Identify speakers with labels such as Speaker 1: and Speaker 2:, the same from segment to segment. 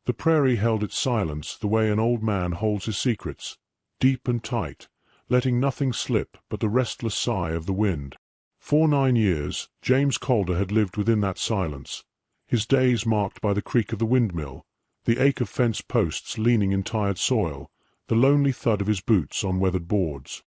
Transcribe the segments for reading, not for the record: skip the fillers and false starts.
Speaker 1: The prairie held its silence the way an old man holds his secrets, deep and tight, letting nothing slip but the restless sigh of the wind. For 9 years, James Calder had lived within that silence, his days marked by the creak of the windmill, the ache of fence posts leaning in tired soil, the lonely thud of his boots on weathered boards.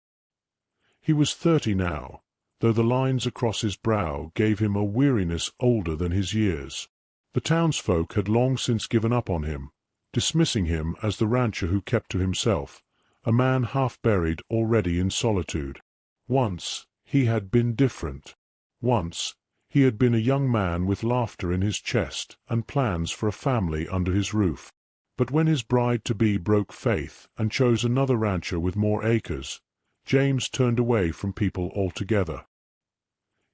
Speaker 1: He was 30 now, though the lines across his brow gave him a weariness older than his years. The townsfolk had long since given up on him, dismissing him as the rancher who kept to himself, a man half buried already in solitude. Once he had been different. Once he had been a young man with laughter in his chest and plans for a family under his roof. But when his bride-to-be broke faith and chose another rancher with more acres, James turned away from people altogether.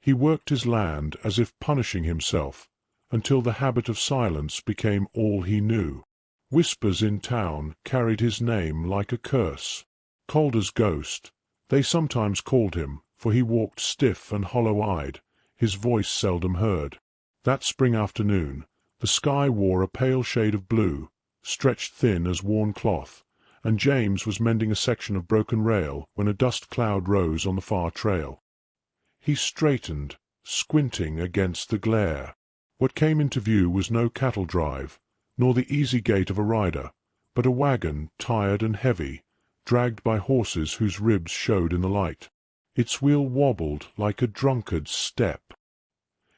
Speaker 1: He worked his land as if punishing himself, until the habit of silence became all he knew. Whispers in town carried his name like a curse. Calder's ghost, they sometimes called him, for he walked stiff and hollow-eyed, his voice seldom heard. That spring afternoon, the sky wore a pale shade of blue, stretched thin as worn cloth, and James was mending a section of broken rail when a dust cloud rose on the far trail. He straightened, squinting against the glare. What came into view was no cattle drive, nor the easy gait of a rider, but a wagon, tired and heavy, dragged by horses whose ribs showed in the light. Its wheel wobbled like a drunkard's step.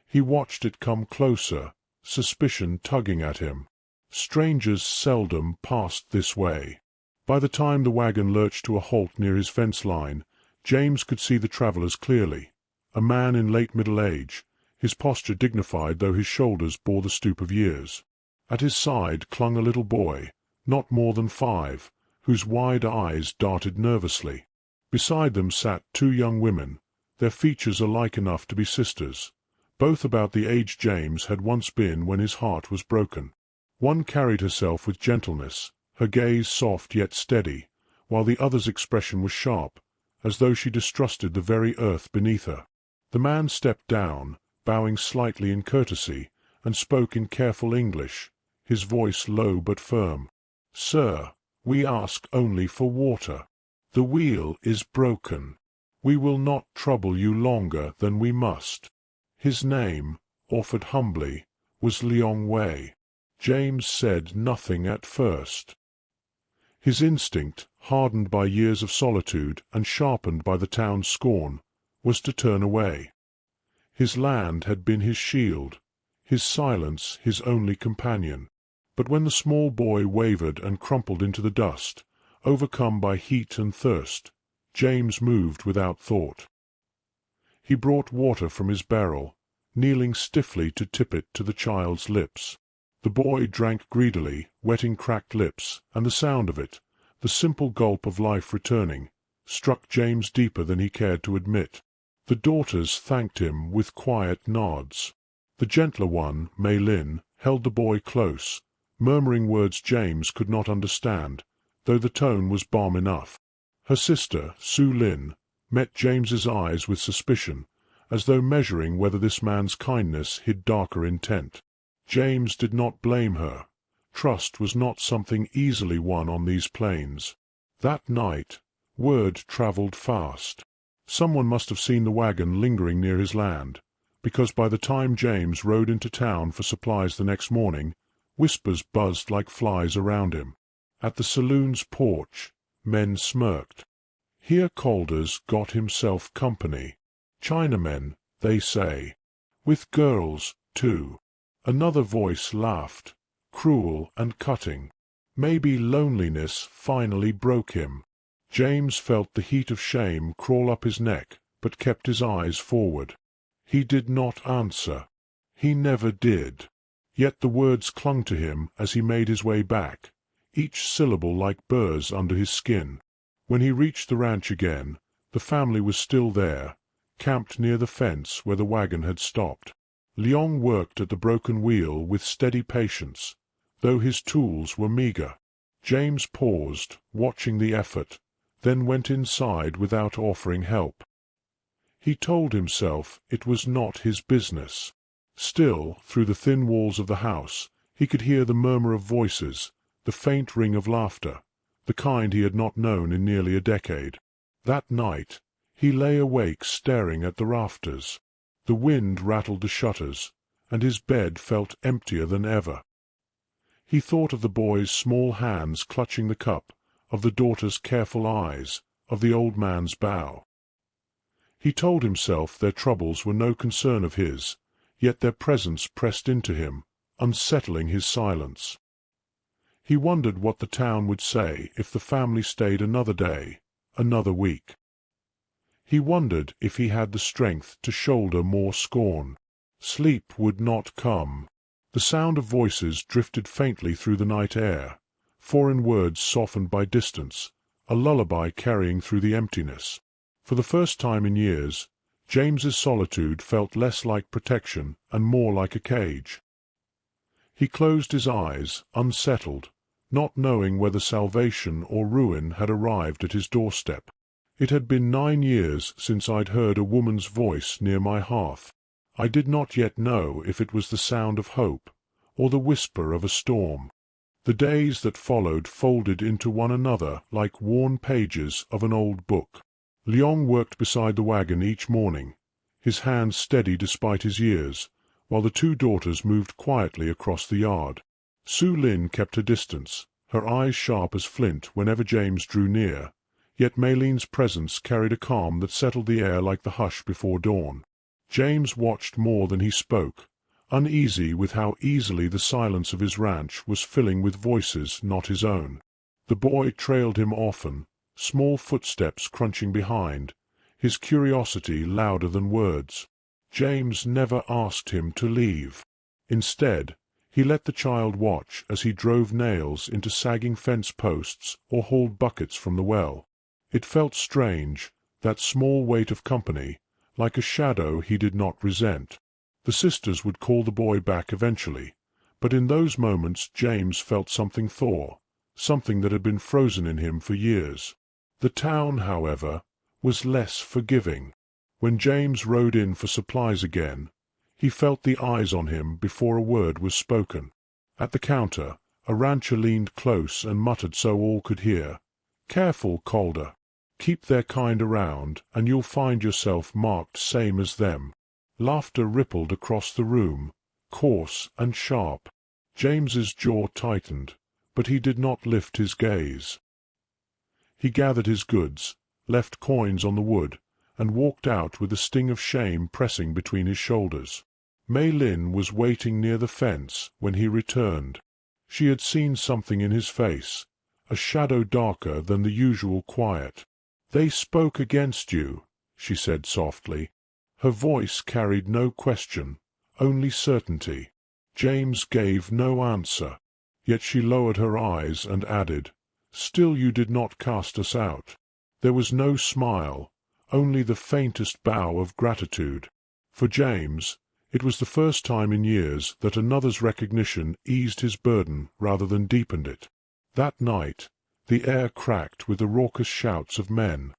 Speaker 1: He watched it come closer, suspicion tugging at him. Strangers seldom passed this way. By the time the wagon lurched to a halt near his fence line, James could see the travellers clearly. A man in late middle age, his posture dignified though his shoulders bore the stoop of years. At his side clung a little boy, not more than 5, whose wide eyes darted nervously. Beside them sat 2 young women, their features alike enough to be sisters, both about the age James had once been when his heart was broken. One carried herself with gentleness, her gaze soft yet steady, while the other's expression was sharp, as though she distrusted the very earth beneath her. The man stepped down, bowing slightly in courtesy, and spoke in careful English, his voice low but firm. "Sir, we ask only for water. The wheel is broken. We will not trouble you longer than we must." His name, offered humbly, was Liang Wei. James said nothing at first. His instinct, hardened by years of solitude and sharpened by the town's scorn, was to turn away. His land had been his shield, his silence his only companion. But when the small boy wavered and crumpled into the dust, overcome by heat and thirst, James moved without thought. He brought water from his barrel, kneeling stiffly to tip it to the child's lips. The boy drank greedily, wetting cracked lips, and the sound of it, the simple gulp of life returning, struck James deeper than he cared to admit. The daughters thanked him with quiet nods. The gentler one, Meilin, held the boy close, murmuring words James could not understand, though the tone was balm enough. Her sister, Su Lin, met James's eyes with suspicion, as though measuring whether this man's kindness hid darker intent. James did not blame her. Trust was not something easily won on these plains. That night, word travelled fast. Someone must have seen the wagon lingering near his land, because by the time James rode into town for supplies the next morning, whispers buzzed like flies around him. At the saloon's porch, men smirked. Here Calder's got himself company. Chinamen, they say. With girls, too. Another voice laughed, cruel and cutting. Maybe loneliness finally broke him. James felt the heat of shame crawl up his neck, but kept his eyes forward. He did not answer. He never did. Yet the words clung to him as he made his way back, each syllable like burrs under his skin. When he reached the ranch again, the family was still there, camped near the fence where the wagon had stopped. Liang worked at the broken wheel with steady patience, though his tools were meagre. James paused, watching the effort, then went inside without offering help. He told himself it was not his business. Still, through the thin walls of the house, He could hear the murmur of voices, the faint ring of laughter, the kind he had not known in nearly a decade. That night he lay awake staring at the rafters. The wind rattled the shutters, and his bed felt emptier than ever. He thought of the boy's small hands clutching the cup, of the daughter's careful eyes, of the old man's bow. He told himself their troubles were no concern of his, yet their presence pressed into him, unsettling his silence. He wondered what the town would say if the family stayed another day, another week. He wondered if he had the strength to shoulder more scorn. Sleep would not come. The sound of voices drifted faintly through the night air, foreign words softened by distance, a lullaby carrying through the emptiness. For the first time in years, James's solitude felt less like protection and more like a cage. He closed his eyes, unsettled, not knowing whether salvation or ruin had arrived at his doorstep. It had been 9 years since I'd heard a woman's voice near my hearth. I did not yet know if it was the sound of hope, or the whisper of a storm. The days that followed folded into one another like worn pages of an old book. Liang worked beside the wagon each morning, his hands steady despite his years, while the 2 daughters moved quietly across the yard. Su Lin kept her distance, her eyes sharp as flint whenever James drew near, yet Meilin's presence carried a calm that settled the air like the hush before dawn. James watched more than he spoke, uneasy with how easily the silence of his ranch was filling with voices not his own. The boy trailed him often, small footsteps crunching behind, his curiosity louder than words. James never asked him to leave. Instead, he let the child watch as he drove nails into sagging fence posts or hauled buckets from the well. It felt strange, that small weight of company, like a shadow he did not resent. The sisters would call the boy back eventually, but in those moments James felt something thaw, something that had been frozen in him for years. The town, however, was less forgiving. When James rode in for supplies again, he felt the eyes on him before a word was spoken. At the counter, a rancher leaned close and muttered so all could hear, "Careful, Calder. Keep their kind around, and you'll find yourself marked same as them." Laughter rippled across the room, coarse and sharp. James's jaw tightened, but he did not lift his gaze. He gathered his goods, left coins on the wood, and walked out with a sting of shame pressing between his shoulders. Meilin was waiting near the fence when he returned. She had seen something in his face, a shadow darker than the usual quiet. "They spoke against you," she said softly. Her voice carried no question, only certainty. James gave no answer, yet she lowered her eyes and added, "Still you did not cast us out." There was no smile, only the faintest bow of gratitude. For James, it was the first time in years that another's recognition eased his burden rather than deepened it. That night, the air cracked with the raucous shouts of men.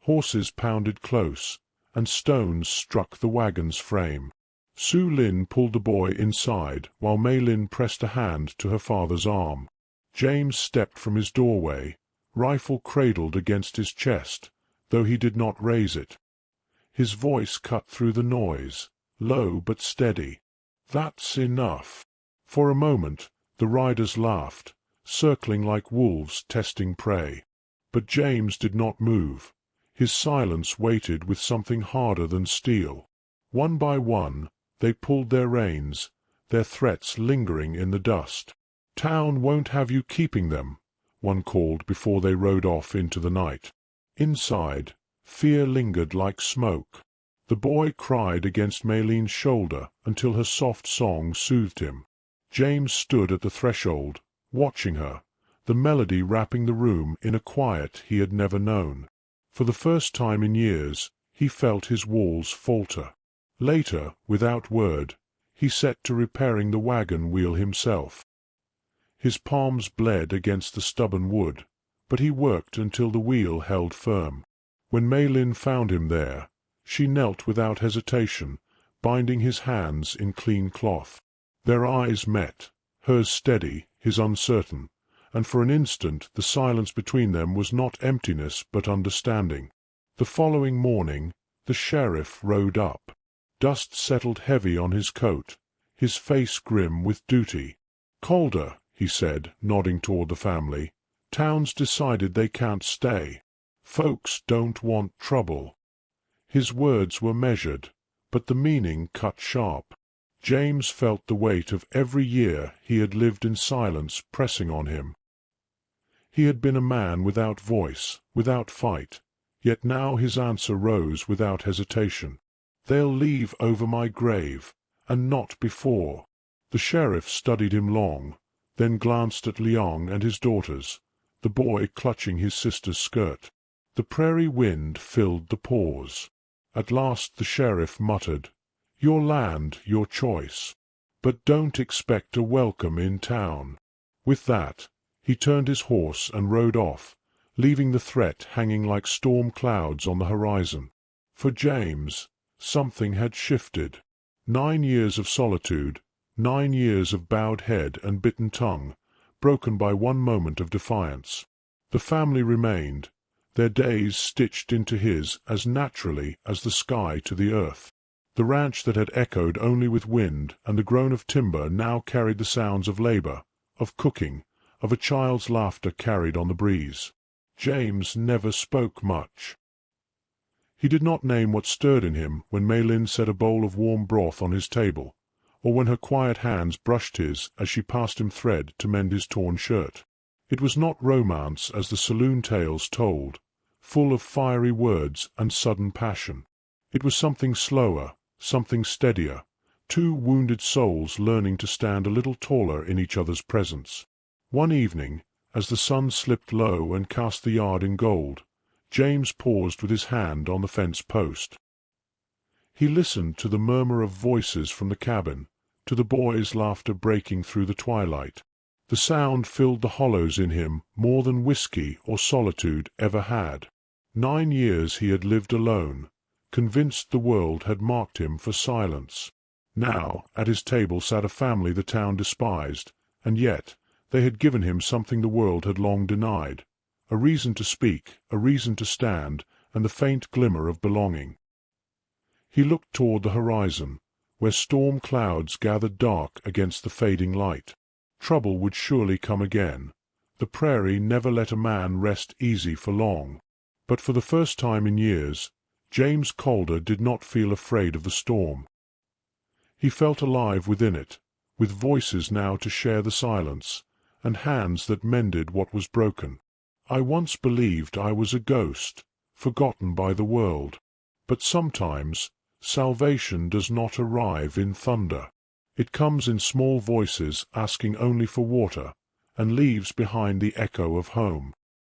Speaker 1: Horses pounded close, and stones struck the wagon's frame. Su Lin pulled the boy inside while Meilin pressed a hand to her father's arm. James stepped from his doorway, rifle cradled against his chest, though he did not raise it. His voice cut through the noise, low but steady. "That's enough." For a moment the riders laughed, circling like wolves testing prey. But James did not move. His silence waited with something harder than steel. One by one, they pulled their reins, their threats lingering in the dust. "Town won't have you keeping them," one called before they rode off into the night. Inside, fear lingered like smoke. The boy cried against Meilin's shoulder until her soft song soothed him. James stood at the threshold, watching her, the melody wrapping the room in a quiet he had never known. For the first time in years, he felt his walls falter. Later, without word, he set to repairing the wagon wheel himself. His palms bled against the stubborn wood, but he worked until the wheel held firm. When Meilin found him there, she knelt without hesitation, binding his hands in clean cloth. Their eyes met, hers steady, his uncertain, and for an instant the silence between them was not emptiness but understanding. The following morning the sheriff rode up. Dust settled heavy on his coat, his face grim with duty. "Calder," he said, nodding toward the family, "town's decided they can't stay. Folks don't want trouble." His words were measured, but the meaning cut sharp. James felt the weight of every year he had lived in silence pressing on him. He had been a man without voice, without fight, yet now his answer rose without hesitation. "They'll leave over my grave, and not before." The sheriff studied him long, then glanced at Liang and his daughters, the boy clutching his sister's skirt. The prairie wind filled the pause. At last the sheriff muttered, "Your land, your choice, but don't expect a welcome in town." With that, he turned his horse and rode off, leaving the threat hanging like storm clouds on the horizon. For James, something had shifted. 9 years of solitude, 9 years of bowed head and bitten tongue, broken by one moment of defiance. The family remained, their days stitched into his as naturally as the sky to the earth. The ranch that had echoed only with wind and the groan of timber now carried the sounds of labor, of cooking, of a child's laughter carried on the breeze. James never spoke much. He did not name what stirred in him when Meilin set a bowl of warm broth on his table, or when her quiet hands brushed his as she passed him thread to mend his torn shirt. It was not romance as the saloon tales told, full of fiery words and sudden passion. It was something slower, something steadier, two wounded souls learning to stand a little taller in each other's presence. One evening, as the sun slipped low and cast the yard in gold, James paused with his hand on the fence post. He listened to the murmur of voices from the cabin, to the boys' laughter breaking through the twilight. The sound filled the hollows in him more than whiskey or solitude ever had. 9 years he had lived alone, convinced the world had marked him for silence. Now at his table sat a family the town despised, and yet they had given him something the world had long denied, a reason to speak, a reason to stand, and the faint glimmer of belonging. He looked toward the horizon, where storm clouds gathered dark against the fading light. Trouble would surely come again. The prairie never let a man rest easy for long. But for the first time in years, James Calder did not feel afraid of the storm. He felt alive within it, with voices now to share the silence, and hands that mended what was broken. "I once believed I was a ghost, forgotten by the world. But sometimes salvation does not arrive in thunder. It comes in small voices asking only for water, and leaves behind the echo of home."